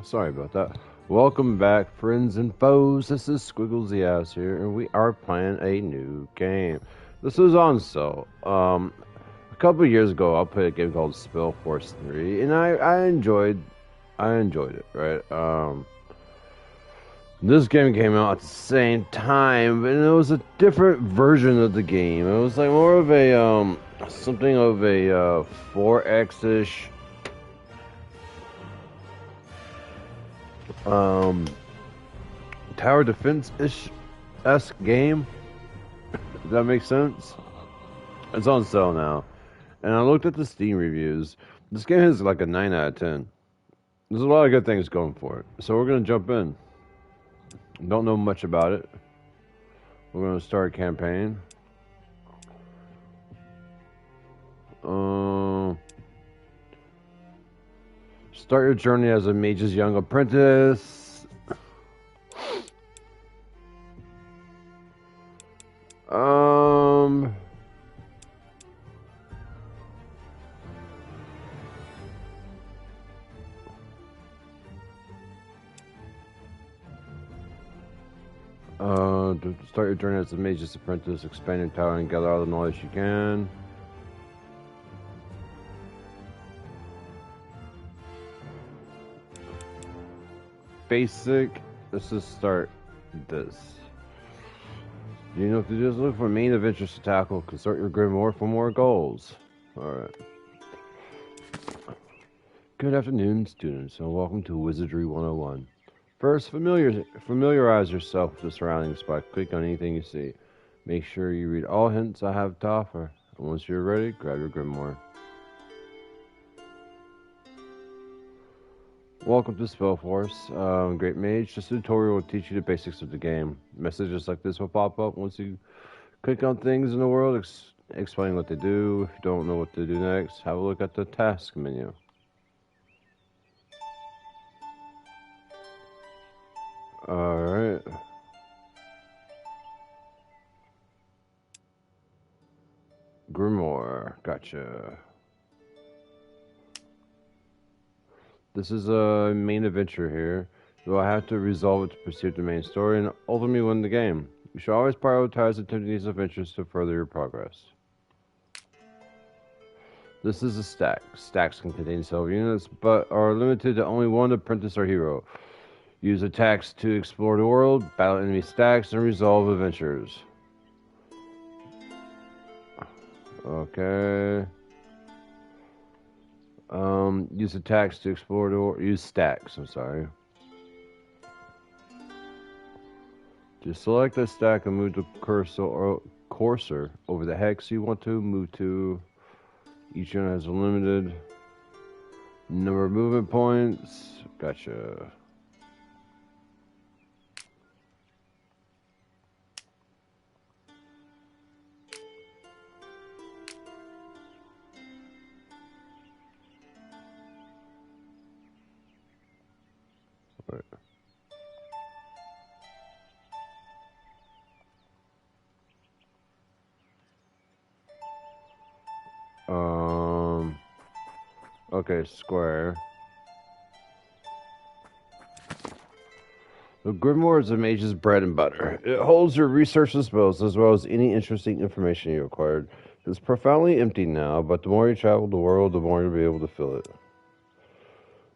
Sorry about that. Welcome back, friends and foes. This is Squiggles the Ass here, and we are playing a new game. This was on sale. A couple of years ago, I played a game called SpellForce 3, and I enjoyed it. Right. This game came out at the same time, and it was a different version of the game. It was like more of a something of a 4X-ish. Tower defense-ish esque game. Does that make sense? It's on sale now. And I looked at the Steam reviews. This game has like a 9 out of 10. There's a lot of good things going for it. So we're going to jump in. Don't know much about it. We're going to start a campaign. Start your journey as a mage's young apprentice. To start your journey as a mage's apprentice, expand your tower and gather all the knowledge you can. Basic. Let's just start this. You know what to do is look for main adventures to tackle. Consult your grimoire for more goals. Alright. Good afternoon, students, and welcome to Wizardry 101. First, familiarize yourself with the surroundings by clicking on anything you see. Make sure you read all hints I have to offer. And once you're ready, grab your grimoire. Welcome to SpellForce. Great Mage. This tutorial will teach you the basics of the game. Messages like this will pop up once you click on things in the world, explain what they do. If you don't know what to do next, have a look at the task menu. Alright. Grimoire. Gotcha. This is a main adventure here. You will have to resolve it to pursue the main story and ultimately win the game. You should always prioritize attempting these adventures to further your progress. This is a stack. Stacks can contain several units, but are limited to only one apprentice or hero. Use attacks to explore the world, battle enemy stacks, and resolve adventures. Okay. Use attacks to explore the world. Use stacks, I'm sorry. Just select a stack and move the cursor over the hex you want to move to. Each unit has a limited number of movement points. Gotcha. Right. Okay, square. The grimoire is a mage's bread and butter. It holds your research and spells as well as any interesting information you acquired. It's profoundly empty now, but the more you travel the world, the more you'll be able to fill it.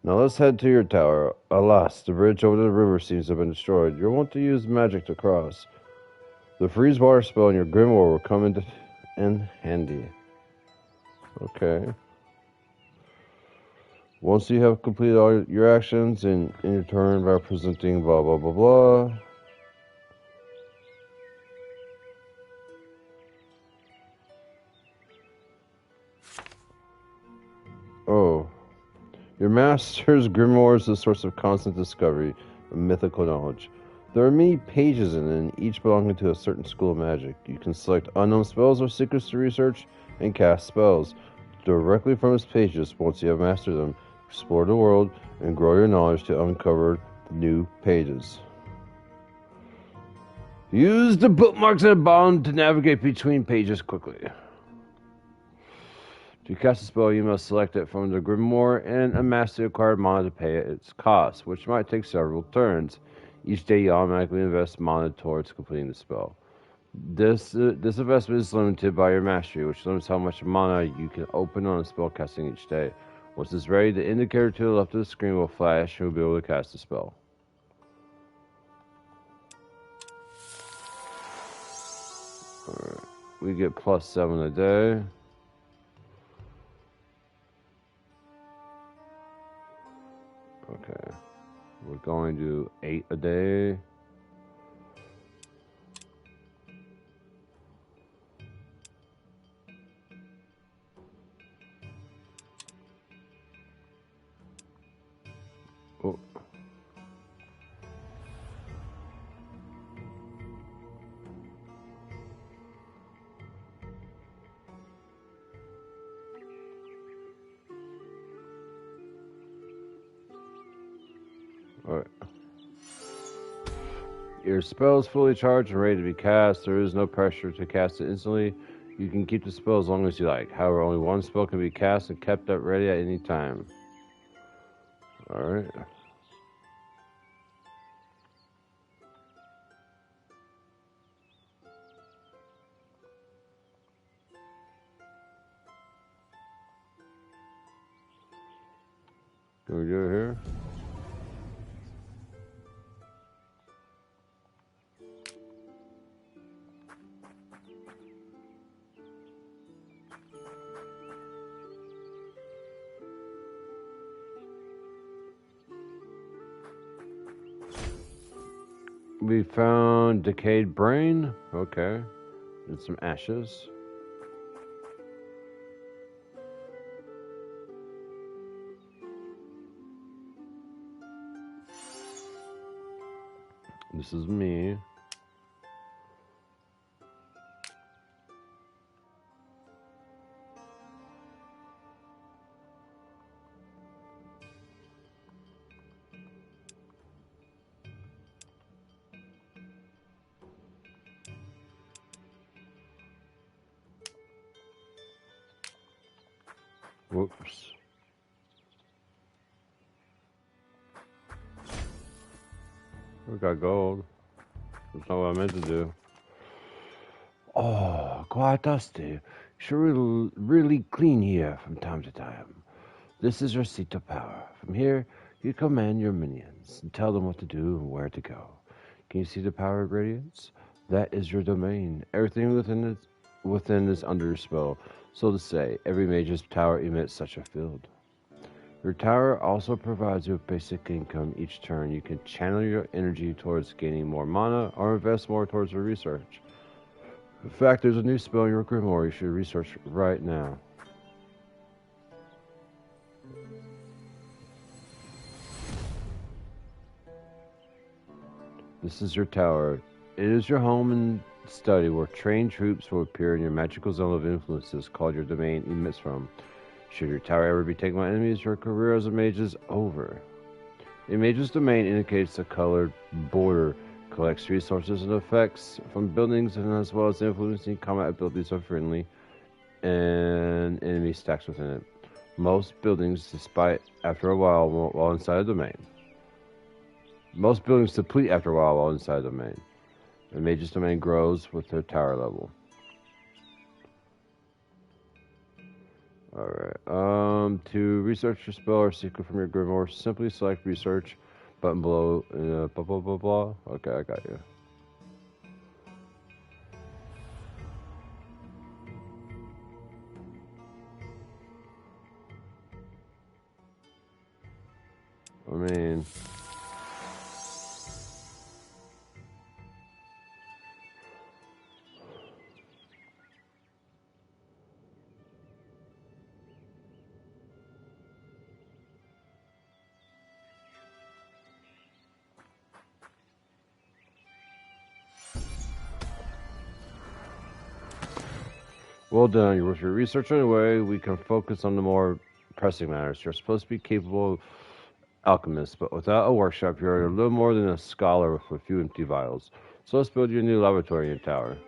Now let's head to your tower. Alas, the bridge over the river seems to have been destroyed. You'll want to use magic to cross. The freeze water spell in your grimoire will come in handy. Okay. Once you have completed all your actions in your turn by presenting blah blah blah blah. Oh. Your master's grimoire is a source of constant discovery of mythical knowledge. There are many pages in it, each belonging to a certain school of magic. You can select unknown spells or secrets to research and cast spells directly from its pages. Once you have mastered them, explore the world and grow your knowledge to uncover new pages. Use the bookmarks at the bottom to navigate between pages quickly. To cast a spell, you must select it from the Grimoire and amass the acquired mana to pay its cost, which might take several turns. Each day, you automatically invest mana towards completing the spell. This investment is limited by your mastery, which limits how much mana you can open on a spell casting each day. Once it's ready, the indicator to the left of the screen will flash and you'll be able to cast the spell. Alright. We get +7 a day. Okay. We're going to 8 a day. Oh. Alright. Your spell is fully charged and ready to be cast. There is no pressure to cast it instantly. You can keep the spell as long as you like. However, only one spell can be cast and kept up ready at any time. Alright. Can we do it here? We found decayed brain. Okay. And some ashes. This is me. Whoops. We got gold. That's not what I meant to do. Oh, quite dusty. Should really clean here from time to time. This is your seat of power. From here, you command your minions and tell them what to do and where to go. Can you see the power radiance? That is your domain. Everything within is under your spell. So to say, every mage's tower emits such a field. Your tower also provides you with basic income each turn. You can channel your energy towards gaining more mana or invest more towards your research. In fact, there's a new spell in your Grimoire you should research right now. This is your tower. It is your home and study where trained troops will appear in your magical zone of influences called your domain emits from. Should your tower ever be taken by enemies, your career as a mage is over. A mage's domain indicates a colored border, collects resources and effects from buildings, and as well as influencing combat abilities of friendly and enemy stacks within it. Most buildings, despite after a while inside a domain. Most buildings deplete after a while inside a domain. A mage's domain grows with their tower level. Alright, to research your spell or secret from your Grimoire, simply select research, button below, blah blah blah blah. Okay, I got you. I mean... Well done. With your research underway, we can focus on the more pressing matters. You're supposed to be capable alchemist, but without a workshop, you're a little more than a scholar with a few empty vials. So let's build you a new laboratory in your tower.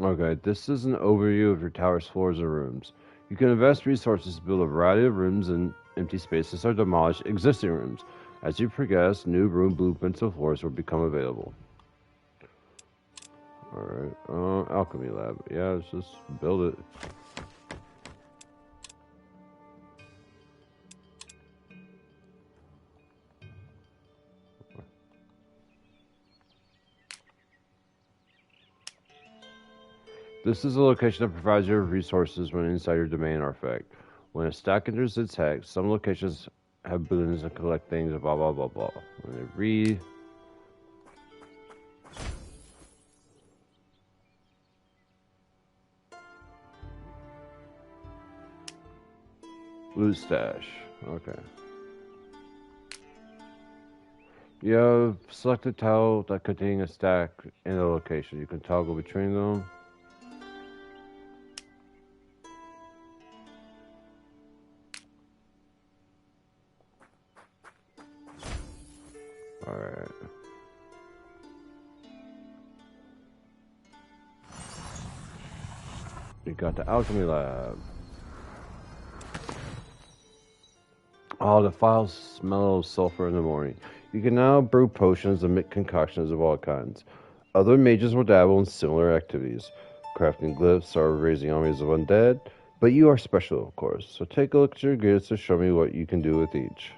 Okay, this is an overview of your tower's floors and rooms. You can invest resources to build a variety of rooms and empty spaces or demolish existing rooms. As you progress, new room blueprints and floors will become available. Alright, alchemy lab. Yeah, let's just build it. This is a location that provides you with resources when inside your domain artifact. When a stack enters its hex, some locations have boons and collect things, blah blah blah blah. When they read. Loot stash. Okay. You have selected tile that contain a stack in a location. You can toggle between them. Alright. We got the alchemy lab. Oh, the files smell of sulfur in the morning. You can now brew potions and make concoctions of all kinds. Other mages will dabble in similar activities, crafting glyphs or raising armies of undead, but you are special, of course, so take a look at your gears to show me what you can do with each.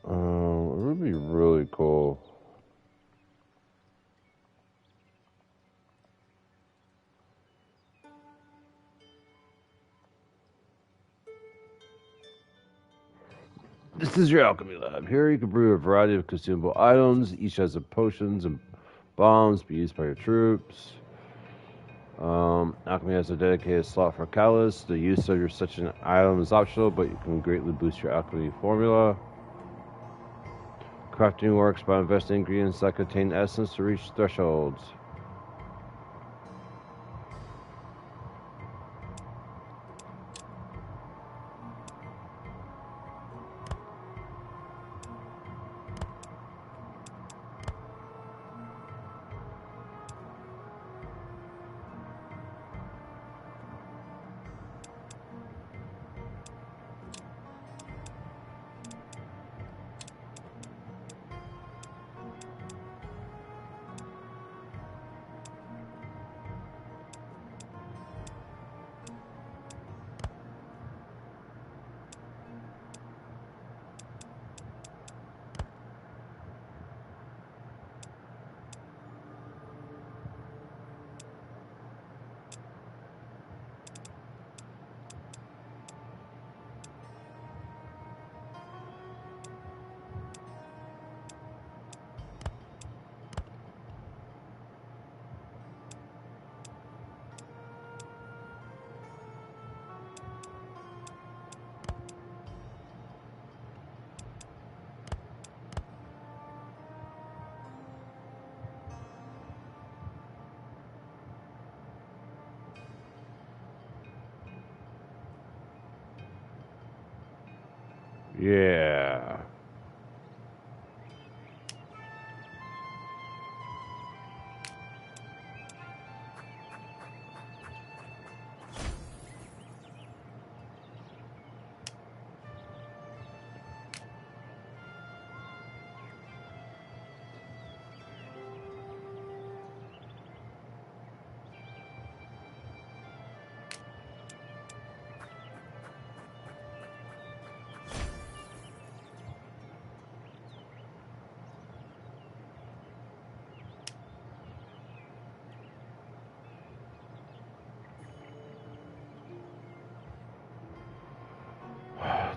It would be really cool. This is your alchemy lab. Here you can brew a variety of consumable items. Each has potions and bombs to be used by your troops. Alchemy has a dedicated slot for catalyst. The use of such an item is optional, but you can greatly boost your alchemy formula. Crafting works by investing ingredients that contain essence to reach thresholds. Yeah.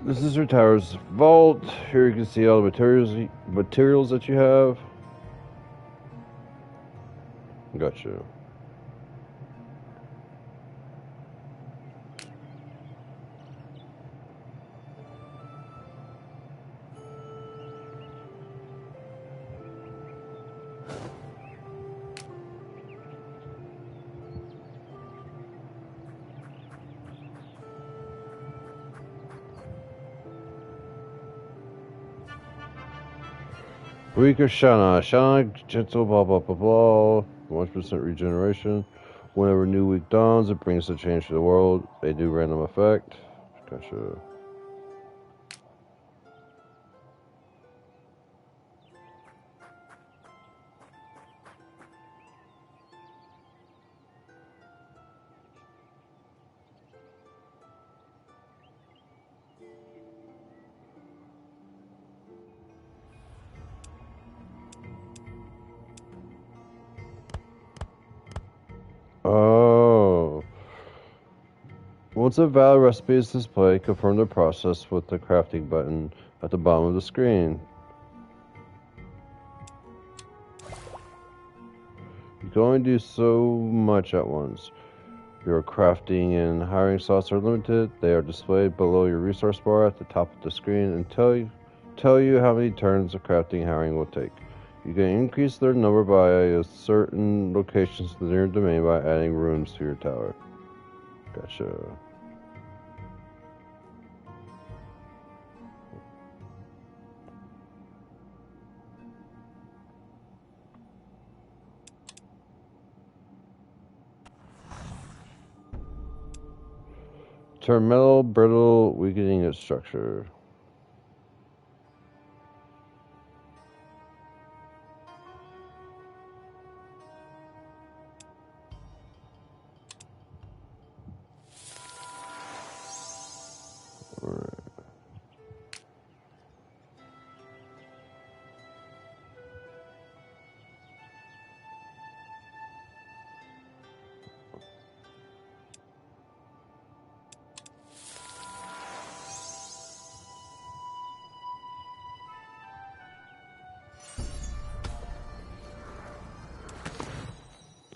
This is your tower's vault. Here you can see all the materials that you have. Gotcha. Weaker Shana. Shana, gentle, blah, blah, blah, blah. 1% regeneration. Whenever new week dawns, it brings a change to the world. A new random effect. Gotcha. Oh. Once a valid recipe is displayed, confirm the process with the crafting button at the bottom of the screen. You can only do so much at once. Your crafting and hiring slots are limited. They are displayed below your resource bar at the top of the screen and tell you how many turns of crafting and hiring will take. You can increase their number by a certain locations within your domain by adding rooms to your tower. Gotcha. Turn metal brittle, weakening its structure. Alright.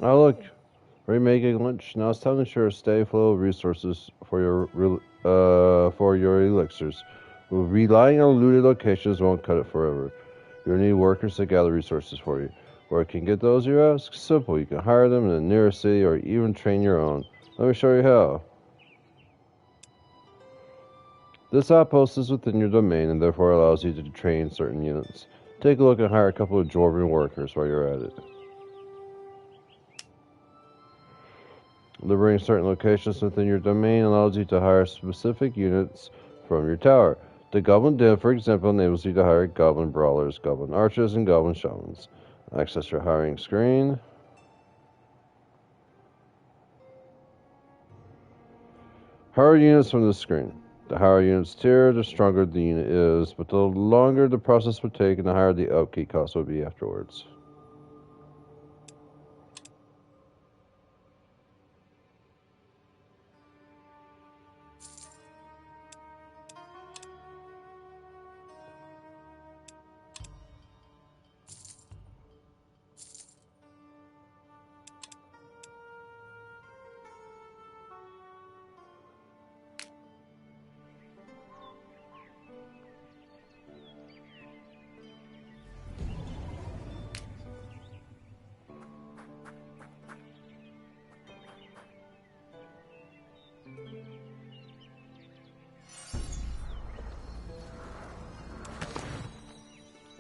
Oh look, remaking lunch. Now it's time to ensure a steady flow of resources for your elixirs. Relying on looted locations won't cut it forever. You'll need workers to gather resources for you. Where I can get those, you ask? Simple. You can hire them in the nearest city or even train your own. Let me show you how. This outpost is within your domain and therefore allows you to train certain units. Take a look and hire a couple of dwarven workers while you're at it. Liberating certain locations within your domain allows you to hire specific units from your tower. The Goblin Den, for example, enables you to hire Goblin Brawlers, Goblin Archers, and Goblin Shamans. Access your hiring screen. Hire units from the screen. The higher unit's tier, the stronger the unit is, but the longer the process would take and the higher the upkeep cost would be afterwards.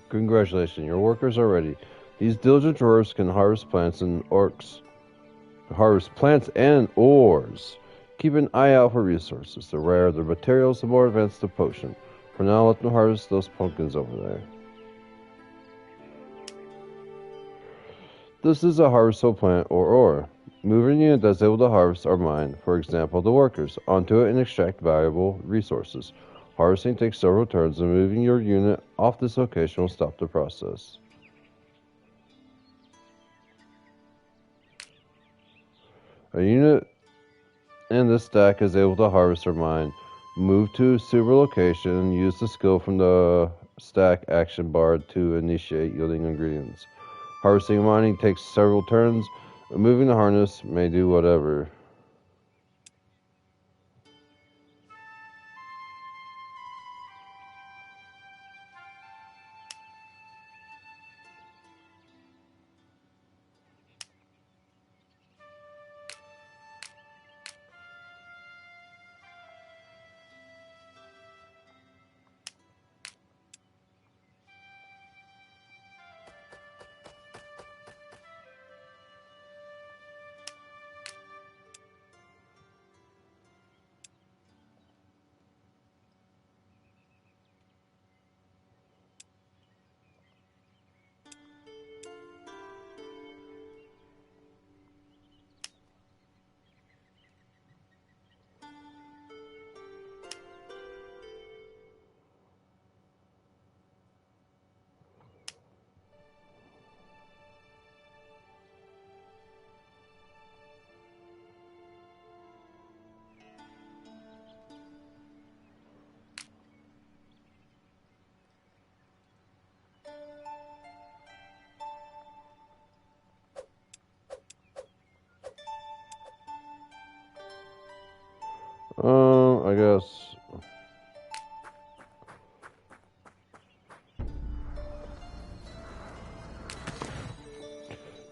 Congratulations, your workers are ready. These diligent dwarves can harvest plants and ores. Keep an eye out for resources. The rarer the materials, the more advanced the potion. For now, let them harvest those pumpkins over there. This is a harvestable plant or ore. Moving a unit that's able to harvest or mine, for example, the workers, onto it and extract valuable resources. Harvesting takes several turns, and moving your unit off this location will stop the process. A unit in this stack is able to harvest or mine. Move to a suitable location and use the skill from the stack action bar to initiate yielding ingredients. Harvesting and mining takes several turns. Moving the harness may do whatever.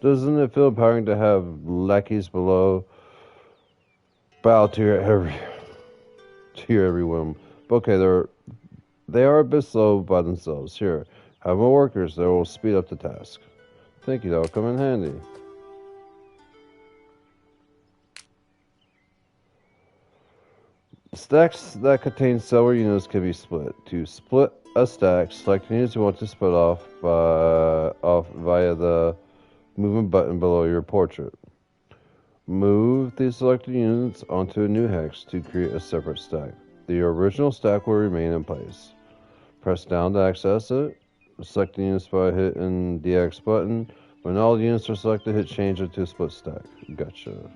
Doesn't it feel empowering to have lackeys below bow to your every whim? Okay, they are a bit slow by themselves. Here, have more workers that will speed up the task. Thank you, that'll come in handy. Stacks that contain several units can be split. To split a stack, select units you want to split off via the movement button below your portrait. Move the selected units onto a new hex to create a separate stack. The original stack will remain in place. Press down to access it. Select the units by hitting the X button. When all the units are selected, hit change it to a split stack. Gotcha.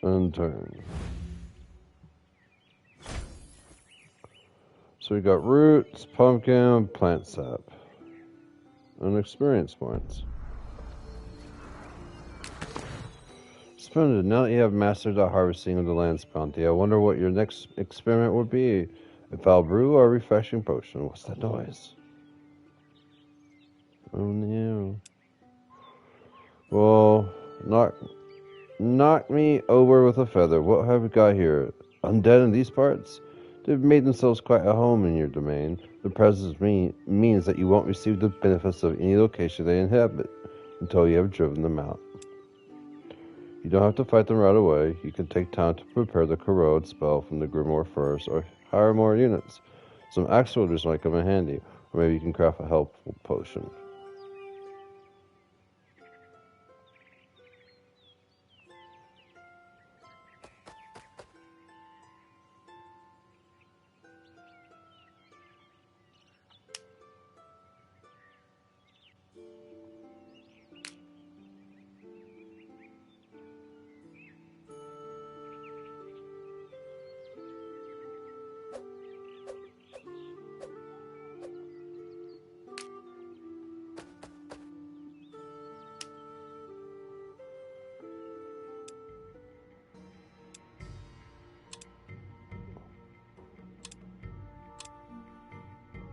And turn. So we got roots, pumpkin, plant sap, and experience points. Splendid. Now that you have mastered the harvesting of the land's bounty, I wonder what your next experiment would be. A foul brew or a refreshing potion? What's that noise? Oh no. Well, knock me over with a feather. What have we got here? Undead in these parts? They've made themselves quite a home in your domain. The presence means that you won't receive the benefits of any location they inhabit until you have driven them out. You don't have to fight them right away. You can take time to prepare the corrode spell from the grimoire first, or hire more units. Some axe wielders might come in handy, or maybe you can craft a helpful potion.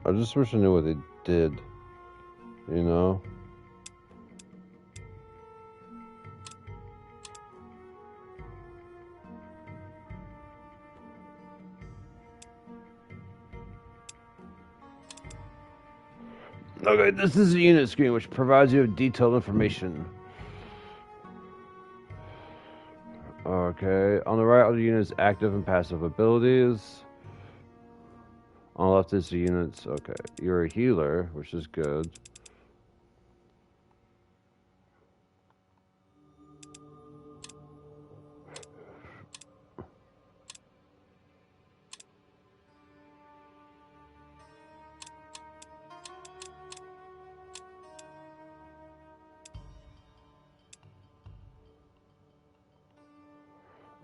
I just wish I knew what they did, you know? Okay, this is a unit screen which provides you with detailed information. Okay, on the right are the unit's active and passive abilities. On the left is the units. Okay, you're a healer, which is good.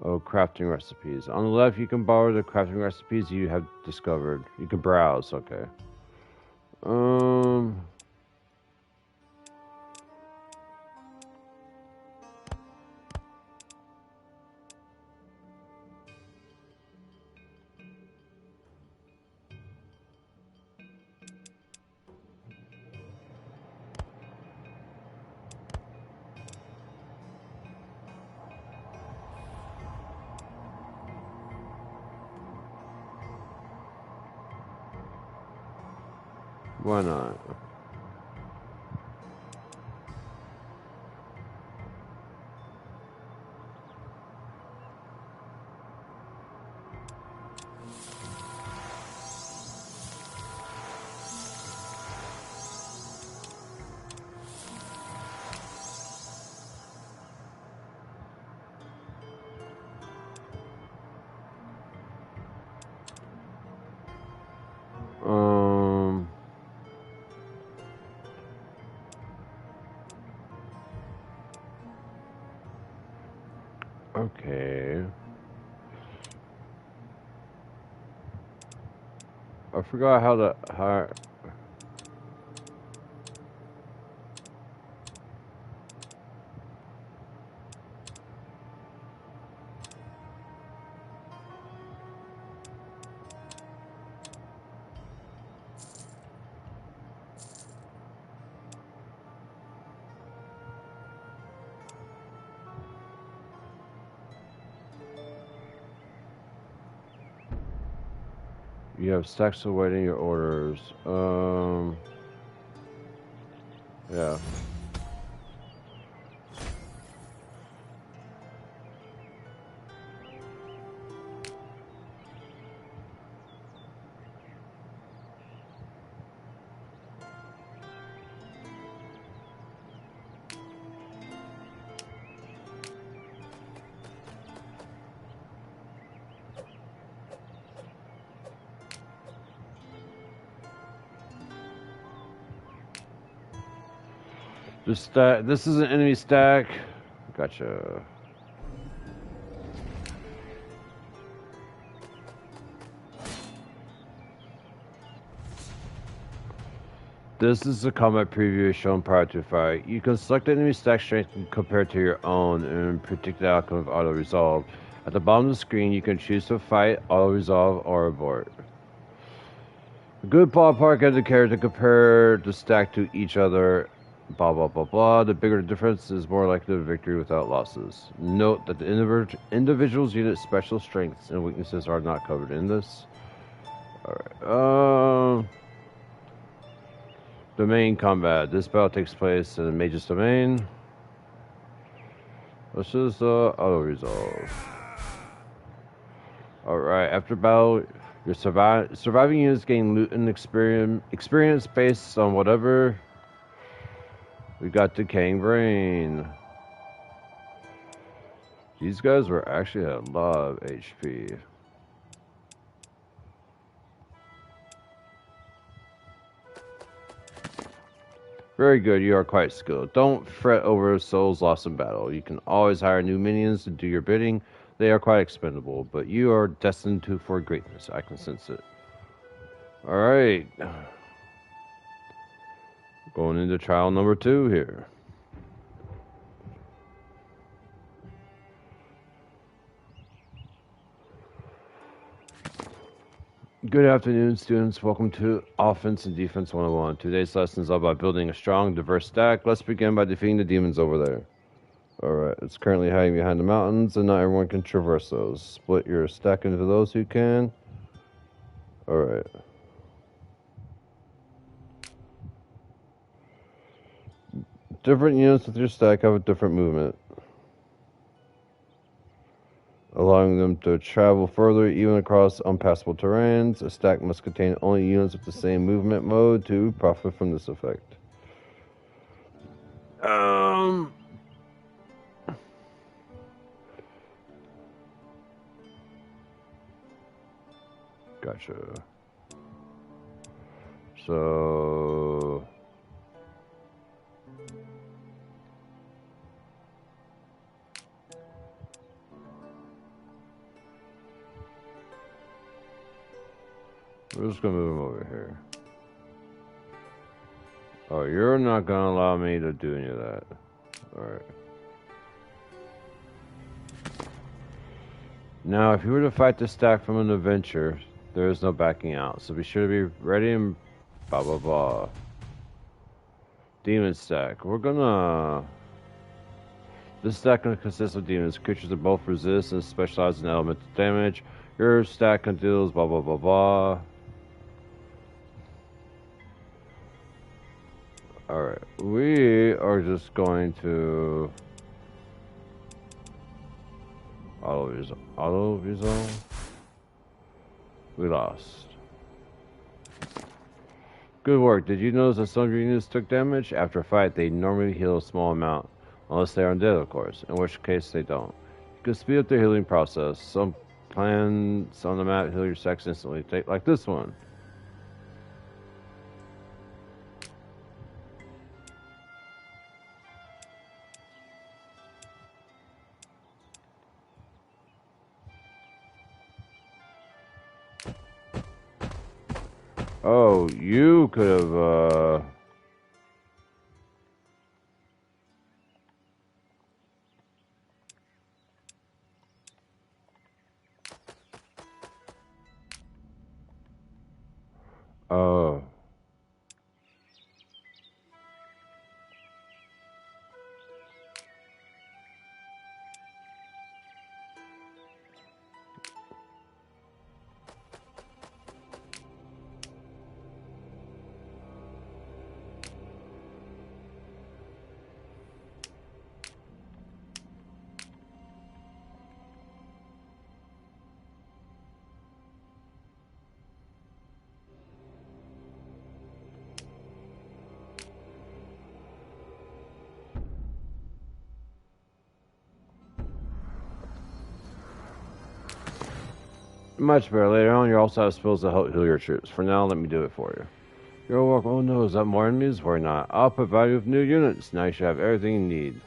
Oh, crafting recipes. On the left, you can borrow the crafting recipes you have discovered. You can browse. Okay. Um. Why not? Okay. I forgot how to hire. You have stacks awaiting your orders. Yeah. This is an enemy stack. Gotcha. This is a combat preview shown prior to fight. You can select the enemy stack strength compared to your own and predict the outcome of auto resolve. At the bottom of the screen, you can choose to fight, auto resolve, or abort. A good ballpark indicator to compare the stack to each other. Blah blah blah blah. The bigger the difference is more likely to victory without losses. Note that the individual's unit's special strengths and weaknesses are not covered in this. Alright. Domain combat. This battle takes place in the mage's domain. Let's just auto resolve. Alright, after battle, your surviving units gain loot and experience based on whatever. We got Decaying Brain. These guys were actually at a lot of HP. Very good, you are quite skilled. Don't fret over souls lost in battle. You can always hire new minions to do your bidding. They are quite expendable, but you are destined for greatness. I can sense it. Alright. Going into trial number 2 here. Good afternoon, students. Welcome to Offense and Defense 101. Today's lesson is all about building a strong, diverse stack. Let's begin by defeating the demons over there. Alright, it's currently hiding behind the mountains, and not everyone can traverse those. Split your stack into those who can. Alright. Different units with your stack have a different movement, allowing them to travel further even across unpassable terrains. A stack must contain only units with the same movement mode to profit from this effect. Gotcha. So we're just gonna move him over here. Oh, you're not gonna allow me to do any of that. Alright. Now, if you were to fight this stack from an adventure, there is no backing out. So be sure to be ready and blah blah blah. Demon stack. This stack consists of demons. Creatures that both resist and specialize in elemental damage. Your stack deals blah blah blah blah. Alright, we are just going to auto resolve. We lost. Good work. Did you notice that some of your units took damage? After a fight, they normally heal a small amount, unless they are undead, of course, in which case they don't. You can speed up the healing process. Some plans on the map heal your stacks instantly, like this one. Oh, you could have, oh. Much better. Later on, you also have spells to help heal your troops. For now, let me do it for you. You're welcome. Oh no, is that more enemies? Worry not. I'll provide you with new units. Now you should have everything you need.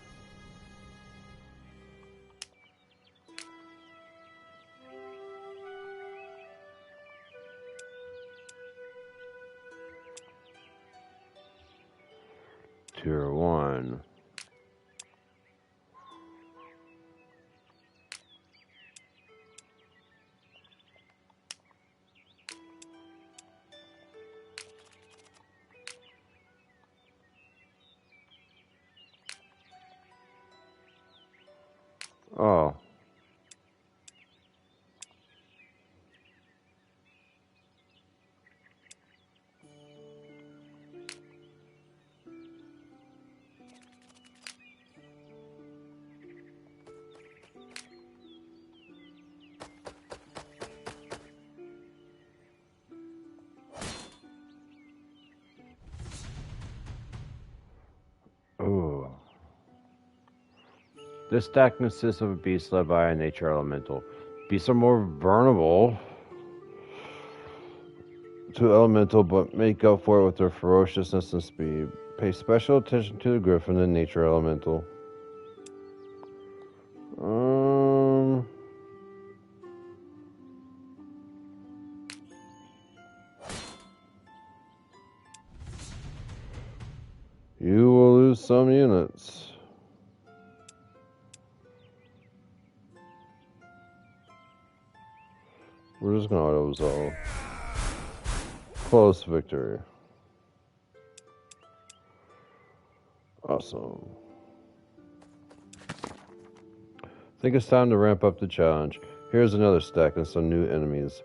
Tier 1. Oh. Oh. This stack consists of a beast led by a nature elemental. Beasts are more vulnerable to elemental, but make up for it with their ferociousness and speed. Pay special attention to the griffin and nature elemental. You will lose some units. We're just gonna auto-resolve. Close victory. Awesome. Think it's time to ramp up the challenge. Here's another stack and some new enemies.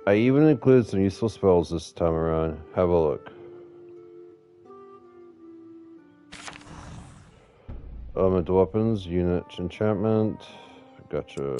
I even included some useful spells this time around. Have a look. Elemental weapons, unit enchantment. Gotcha.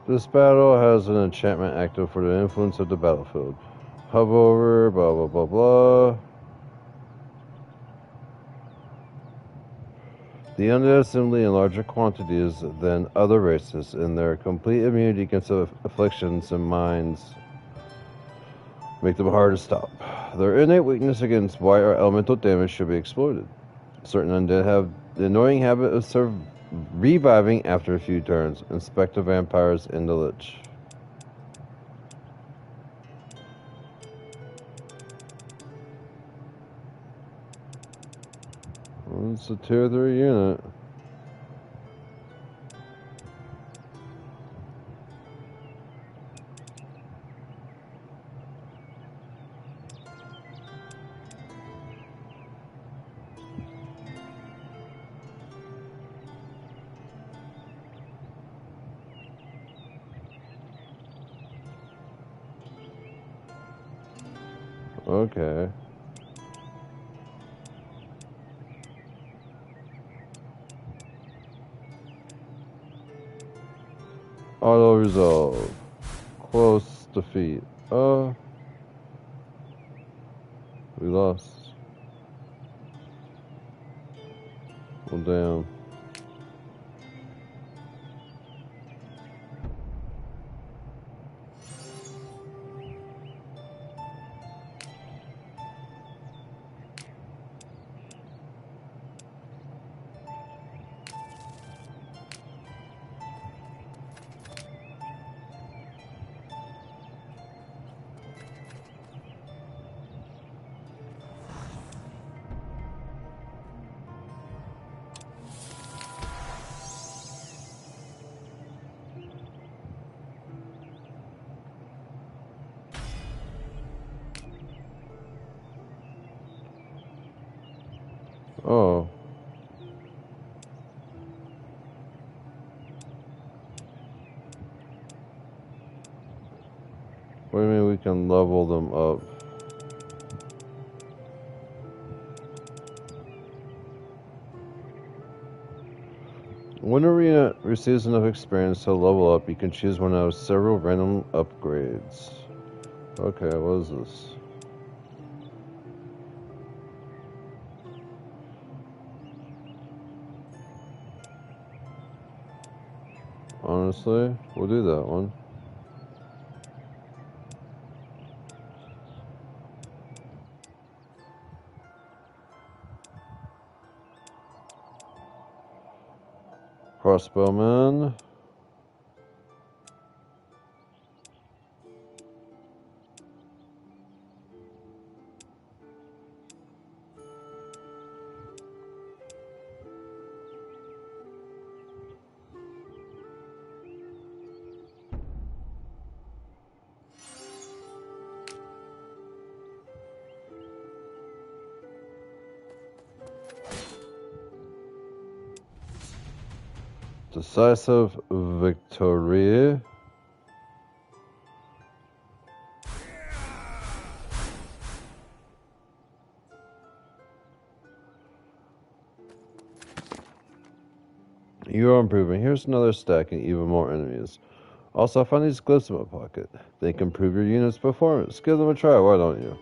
This battle has an enchantment active for the influence of the battlefield. Hover over, blah blah blah blah. The undead assembly in larger quantities than other races, and their complete immunity against afflictions and mines make them hard to stop. Their innate weakness against white or elemental damage should be exploited. Certain undead have the annoying habit of reviving after a few turns. Inspect the vampires in the lich. Well, it's a tier 3 unit. Okay. Auto resolve. Close defeat. We lost. Well, damn. Oh. What do you mean we can level them up? When arena receives enough experience to level up, you can choose one out of several random upgrades. Okay, what is this? Honestly, we'll do that one. Crossbowman. Decisive victory. You are improving. Here's another stack and even more enemies. Also, I found these glyphs in my pocket. They can improve your unit's performance. Give them a try, why don't you?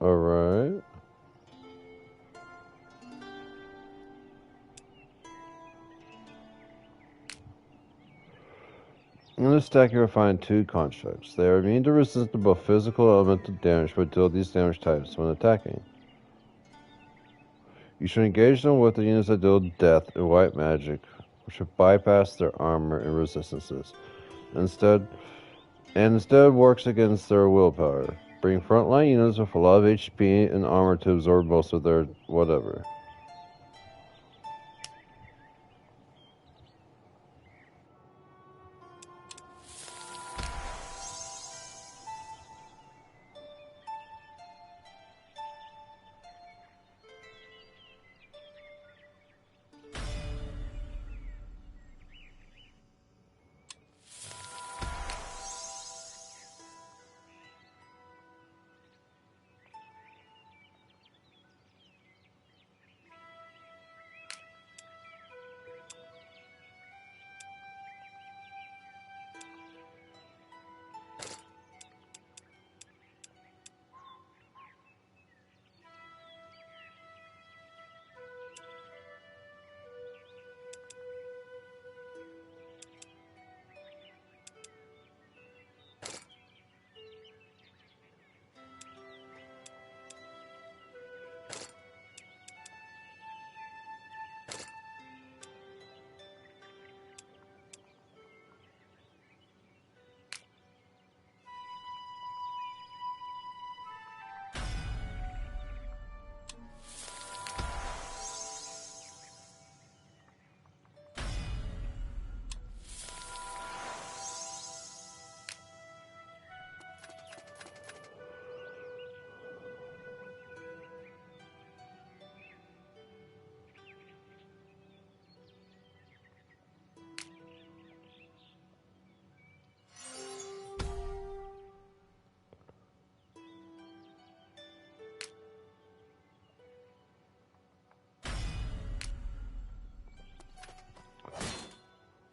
Alright. In this stack, you will find two constructs. They are immune to resistance to both physical and elemental damage, but deal these damage types when attacking. You should engage them with the units that deal death and white magic, which should bypass their armor and resistances. Instead works against their willpower. Bring frontline units with a lot of HP and armor to absorb most of their whatever.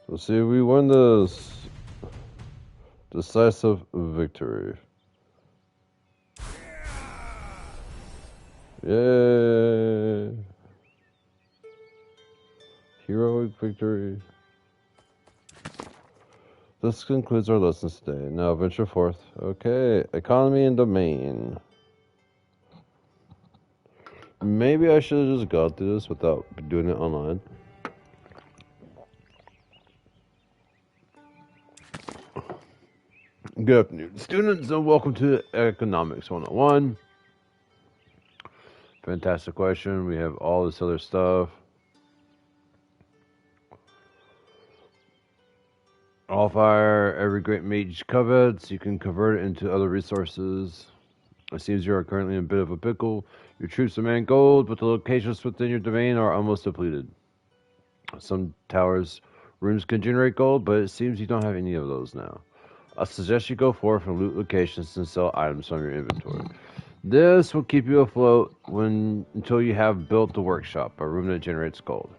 Let's see if we win this decisive victory. Yay! Heroic victory. This concludes our lessons today. Now venture forth. Okay, economy and domain. Maybe I should have just gone through this without doing it online. Good afternoon, students, and welcome to Economics 101. Fantastic question. We have all this other stuff. Allfire, every great mage covets. You can convert it into other resources. It seems you are currently in a bit of a pickle. Your troops demand gold, but the locations within your domain are almost depleted. Some towers, rooms can generate gold, but it seems you don't have any of those now. I suggest you go forth and loot locations and sell items from your inventory. This will keep you afloat until you have built the workshop, a room that generates gold.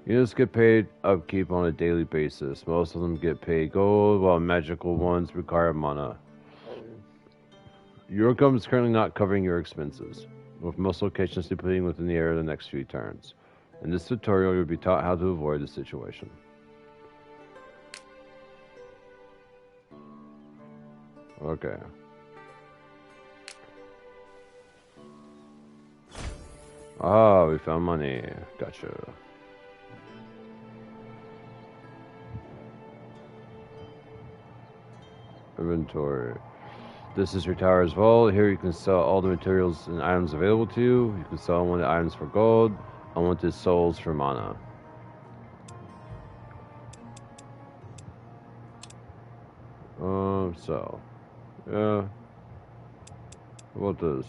Units get paid upkeep on a daily basis. Most of them get paid gold, while magical ones require mana. Your income is currently not covering your expenses, with most locations depleting within the area of the next few turns. In this tutorial, you'll be taught how to avoid the situation. Okay. Ah, we found money. Gotcha. Inventory. This is your tower's vault. Here you can sell all the materials and items available to you. You can sell unwanted items for gold, unwanted souls for mana. So. Yeah. What about this?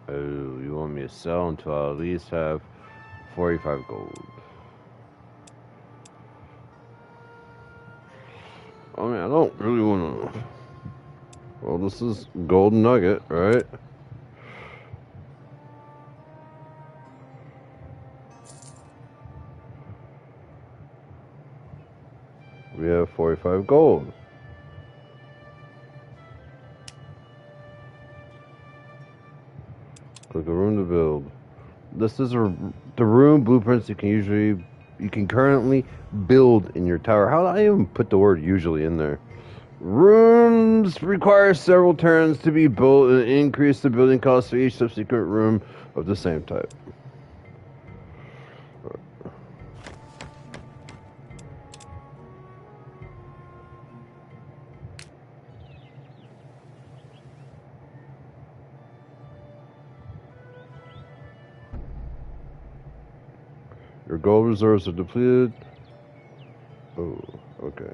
Oh, you want me to sell until I at least have 45 gold. I mean, I don't really want to... Well, this is gold nugget, right? We have 45 gold. Click a room to build. This is the room blueprints you can currently build in your tower. How did I even put the word usually in there? Rooms require several turns to be built and increase the building cost for each subsequent room of the same type. Your gold reserves are depleted. Oh, okay.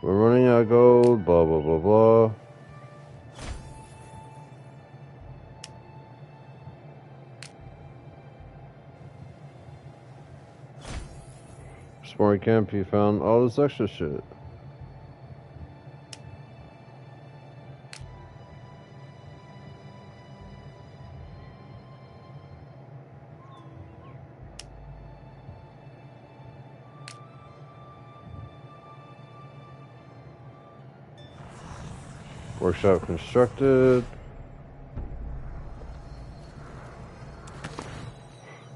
We're running out of gold, blah, blah, blah, blah. Smart camp, you found all this extra shit. Workshop constructed.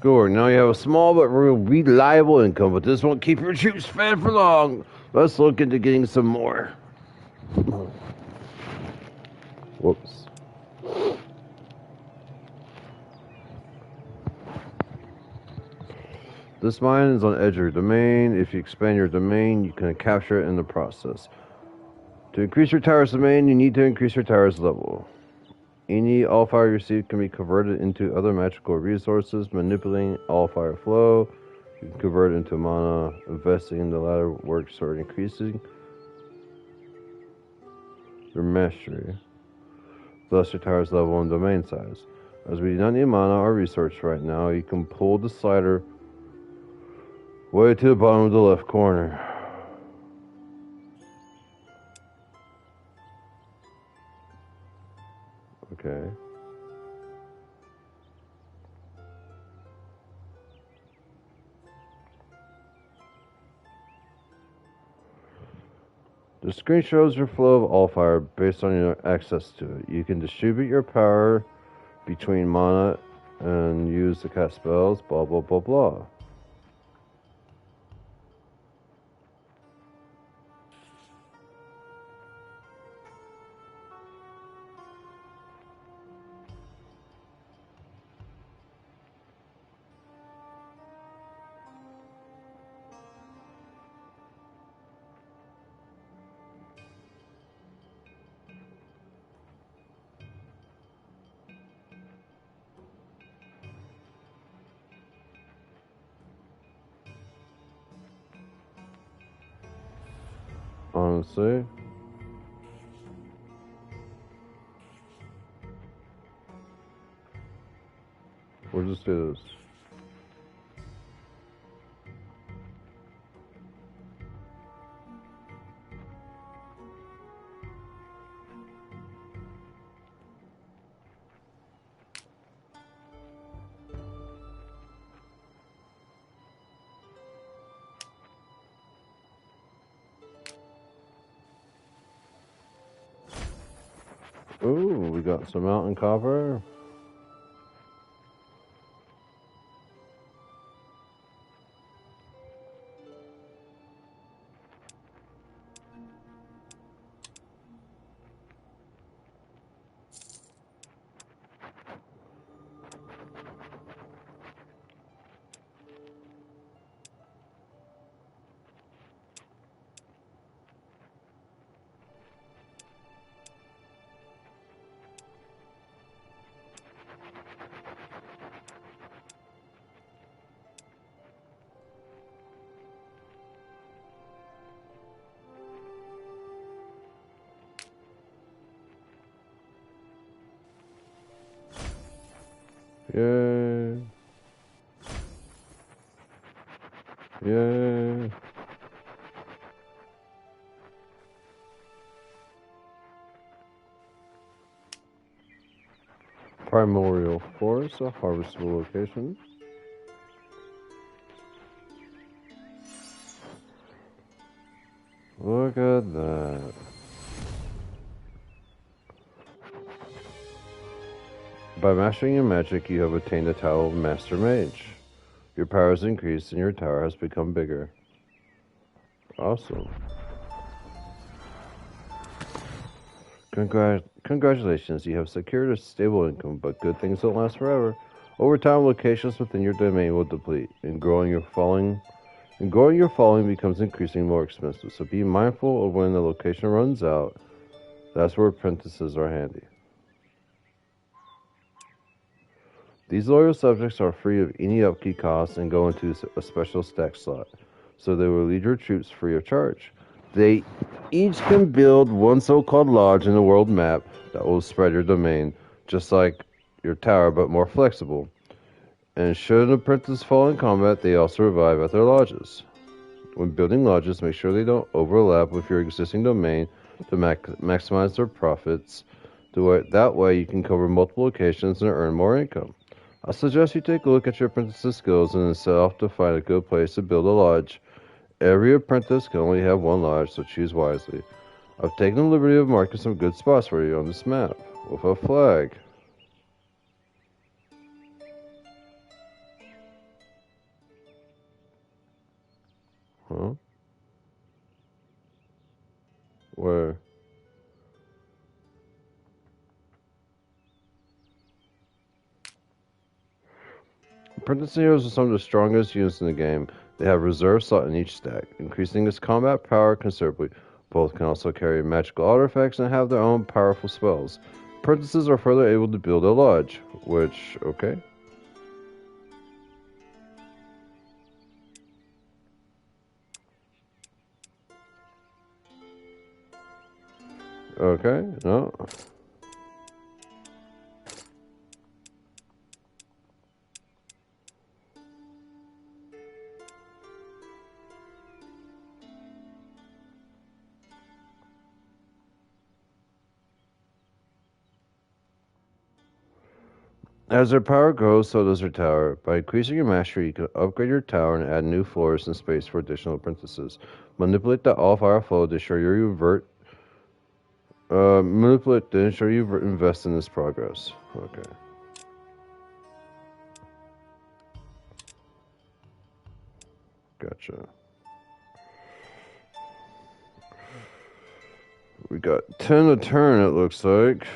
Good. Now you have a small but reliable income, but this won't keep your troops fed for long. Let's look into getting some more. Whoops. This mine is on the edge of your domain. If you expand your domain, you can capture it in the process. To increase your tower's domain, you need to increase your tower's level. Any Allfire received can be converted into other magical resources, manipulating Allfire flow. You can convert it into mana. Investing in the latter works toward increasing your mastery, thus your tower's level and domain size. As we do not need mana or resource right now, you can pull the slider way to the bottom of the left corner. Okay. The screen shows your flow of Allfire based on your access to it. You can distribute your power between mana and use to cast spells, blah blah blah blah. Honestly. We'll just do this. Ooh, we got some mountain copper. Yay. Yay. Primordial Forest, a harvestable location. Look at that. By mastering your magic, you have attained the title of Master Mage. Your power has increased and your tower has become bigger. Awesome. Congratulations, you have secured a stable income, but good things don't last forever. Over time, locations within your domain will deplete, and growing your following becomes increasingly more expensive. So be mindful of when the location runs out. That's where apprentices are handy. These loyal subjects are free of any upkeep costs and go into a special stack slot, so they will lead your troops free of charge. They each can build one so-called lodge in the world map that will spread your domain, just like your tower, but more flexible. And should an apprentice fall in combat, they also revive at their lodges. When building lodges, make sure they don't overlap with your existing domain to maximize their profits. That way you can cover multiple locations and earn more income. I suggest you take a look at your apprentice's skills and then set off to find a good place to build a lodge. Every apprentice can only have one lodge, so choose wisely. I've taken the liberty of marking some good spots for you on this map with a flag. Huh? Where? Apprentice heroes are some of the strongest units in the game. They have reserve slot in each stack, increasing its combat power considerably. Both can also carry magical artifacts and have their own powerful spells. Apprentices are further able to build a lodge, which, okay. Okay, no. As their power grows, so does their tower. By increasing your mastery, you can upgrade your tower and add new floors and space for additional apprentices. Manipulate the Allfire flow to ensure you revert. Manipulate to ensure you invest in this progress. Okay. Gotcha. We got 10 a turn, it looks like.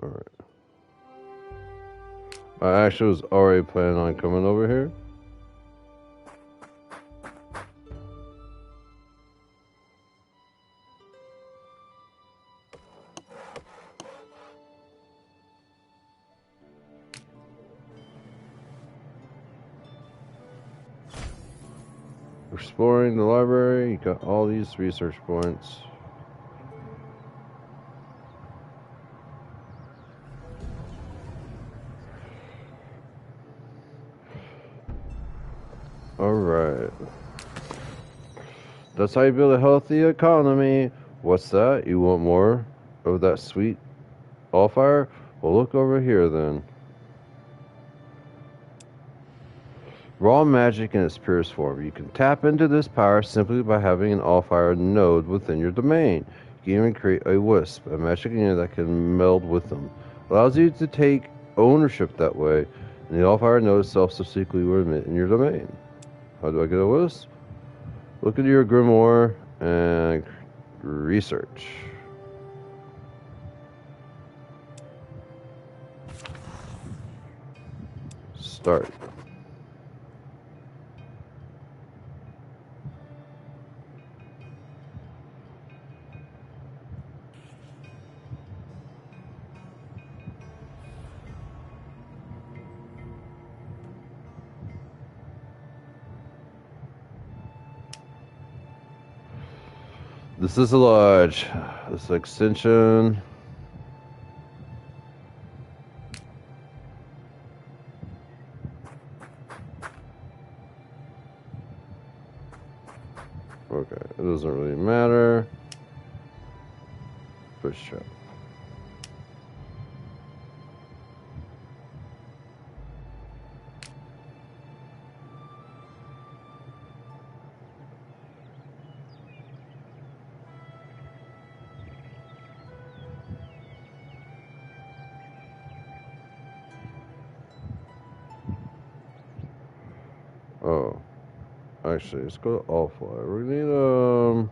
Alright. I actually was already planning on coming over here. Exploring the library, you got all these research points. Alright. That's how you build a healthy economy. What's that? You want more of that sweet Allfire? Well, look over here then. Raw magic in its purest form. You can tap into this power simply by having an Allfire node within your domain. You can even create a wisp, a magic unit that can meld with them. Allows you to take ownership that way, and the Allfire node itself subsequently will emit in your domain. How do I get a wisp? Look into your grimoire and research. Start. This is a lodge. This extension. Okay, it doesn't really matter. Push trap. Oh, actually, let's go to Allfire. We need all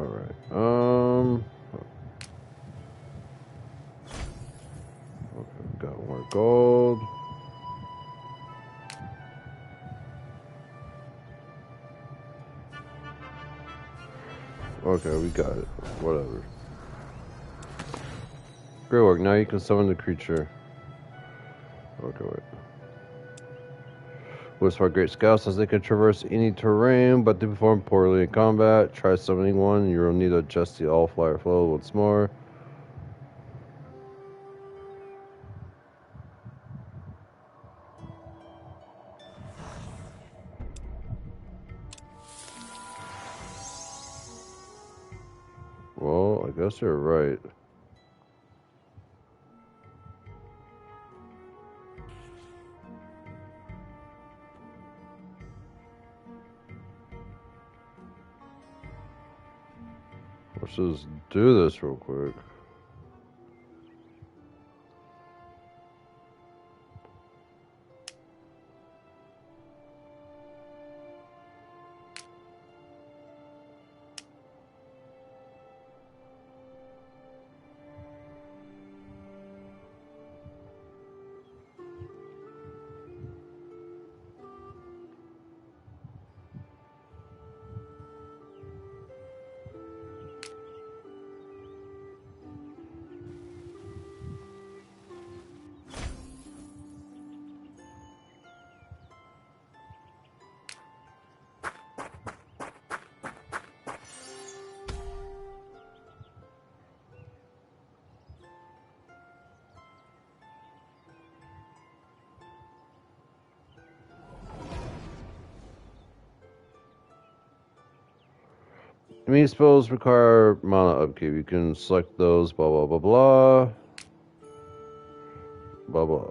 right. Okay, got more gold. Okay, we got it. Whatever. Great work. Now you can summon the creature. Okay, wait. Wisps are great scouts as they can traverse any terrain, but they perform poorly in combat. Try summoning one. You will need to adjust the Allfire flow once more. Well, I guess you're right. Let's just do this real quick. Enemy spells require mana upkeep. You can select those, blah, blah, blah, blah. Blah, blah.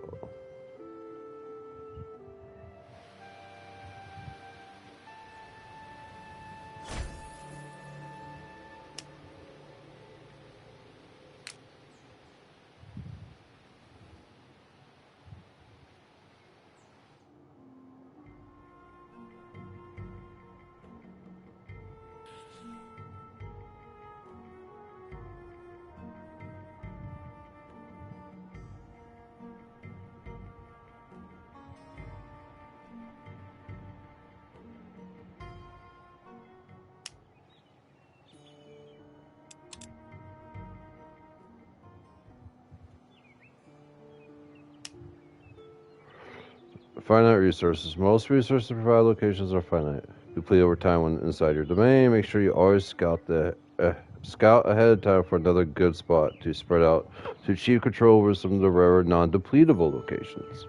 Finite resources. Most resources provided locations are finite. Deplete over time when inside your domain. Make sure you always scout ahead of time for another good spot to spread out to achieve control over some of the rarer non-depletable locations.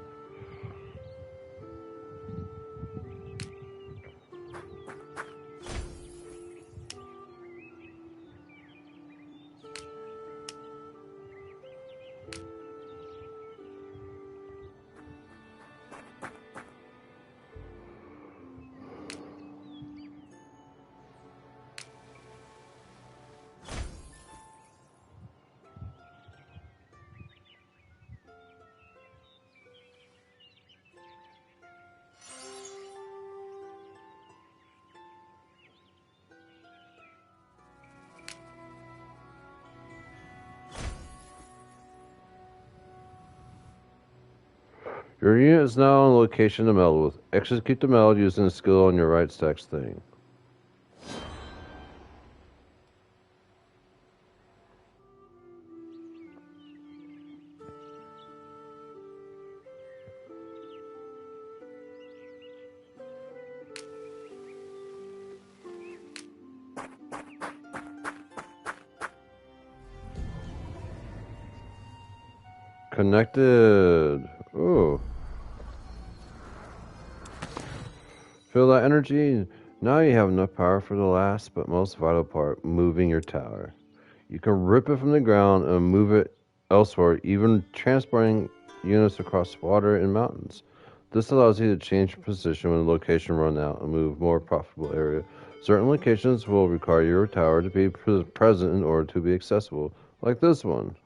Your unit is now on location to meld with. Execute the meld using the skill on your right stack's thing. Connected. Ooh. Feel that energy? Now you have enough power for the last but most vital part, moving your tower. You can rip it from the ground and move it elsewhere, even transporting units across water and mountains. This allows you to change your position when the location runs out and move more profitable area. Certain locations will require your tower to be present in order to be accessible, like this one.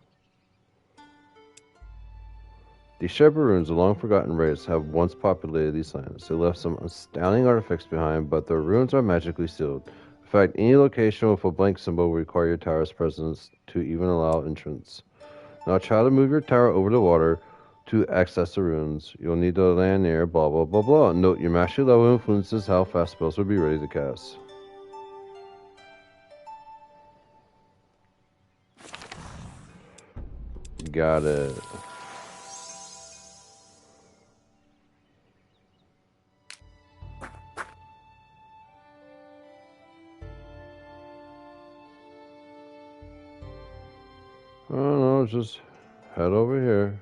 The Shepherd runes, a long-forgotten race, have once populated these lands. They left some astounding artifacts behind, but their runes are magically sealed. In fact, any location with a blank symbol will require your tower's presence to even allow entrance. Now try to move your tower over the water to access the runes. You'll need to land near blah blah blah blah. Note your mastery level influences how fast spells will be ready to cast. Got it. I don't know, just head over here.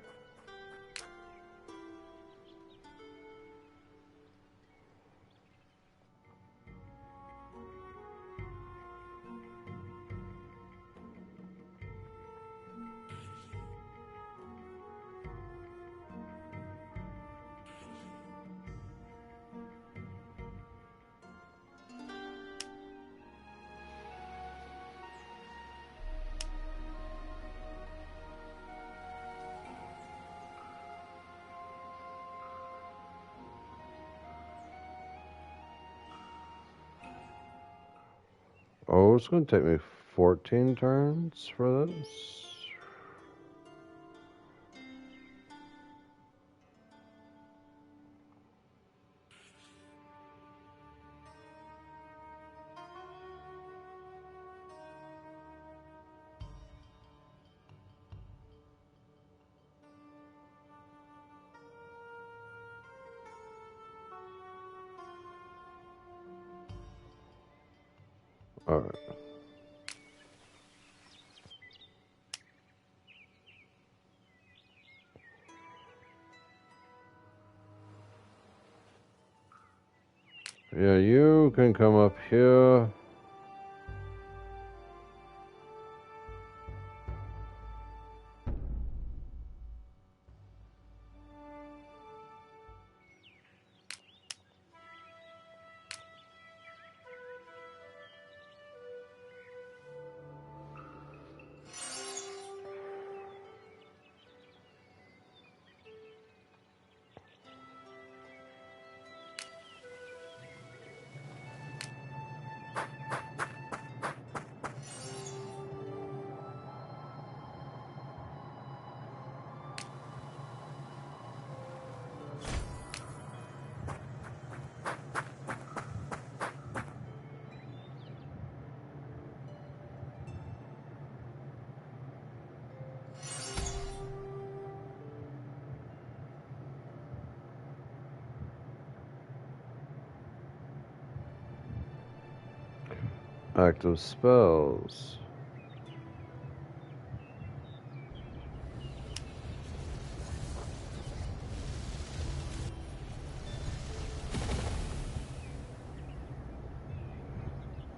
Oh, it's going to take me 14 turns for this. Alright. Yeah, you can come up here. Active spells.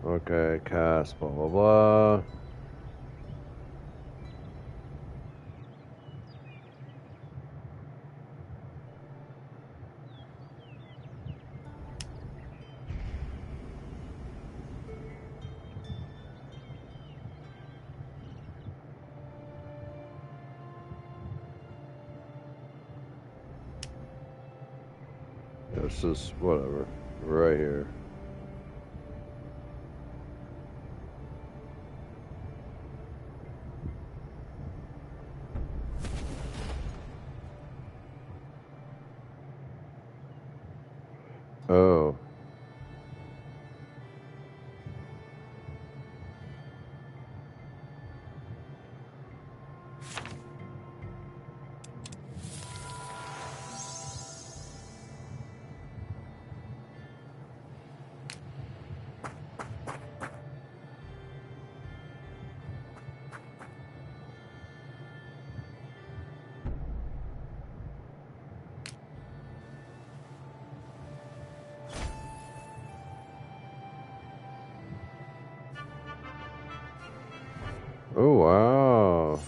Okay, cast, blah, blah, blah. It's just whatever. Right here. Oh. Oh, wow.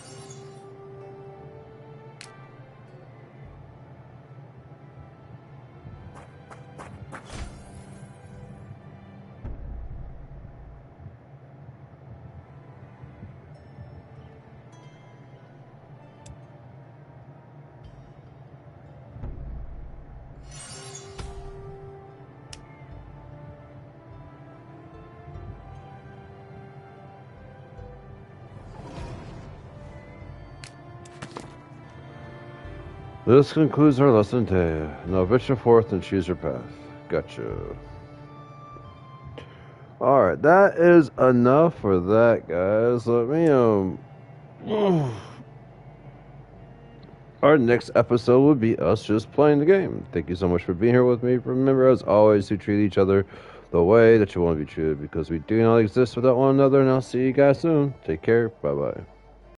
This concludes our lesson today. Now venture forth and choose your path. Gotcha. Alright, that is enough for that, guys. Let me, our next episode would be us just playing the game. Thank you so much for being here with me. Remember, as always, to treat each other the way that you want to be treated, because we do not exist without one another, and I'll see you guys soon. Take care. Bye-bye.